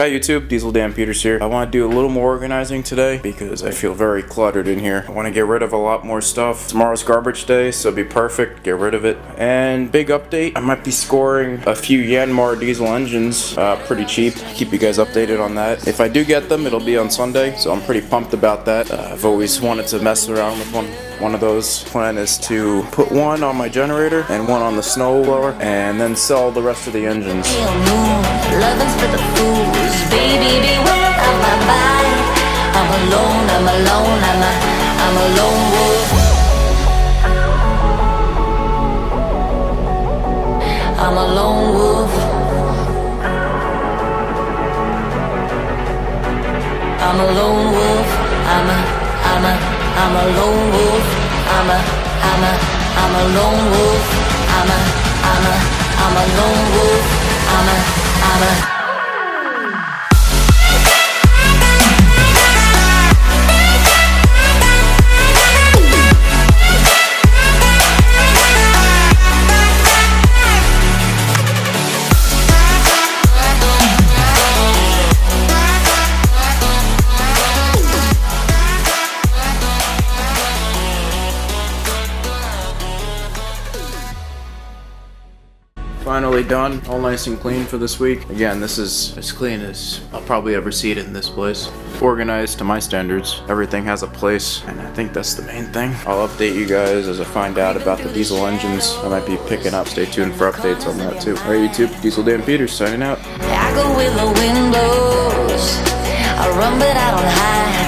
Hi YouTube, Diesel Dan Peters here. I want to do a little more organizing today because I feel very cluttered in here. I want to get rid of a lot more stuff. Tomorrow's garbage day, so it'll be perfect. Get rid of it. And big update, I might be scoring a few Yanmar diesel engines pretty cheap. Keep you guys updated on that. If I do get them, it'll be on Sunday, so I'm pretty pumped about that. I've always wanted to mess around with one of those. Plan is to put one on my generator and one on the snow blower and then sell the rest of the engines. Loving's for the fools, baby, beware of my mind. I'm alone, I'm alone, I'm a lone wolf. I'm a lone wolf. I'm a lone wolf. I'm a lone wolf. I'm a lone wolf. I'm a lone wolf. Finally done, all nice and clean for this week. Again, this is as clean as I'll probably ever see it in this place. Organized to my standards. Everything has a place, and I think that's the main thing. I'll update you guys as I find out about the diesel engines I might be picking up. Stay tuned for updates on that too. Alright YouTube, Diesel Dan Peters signing out. I go where the wind blows. I run but I don't hide.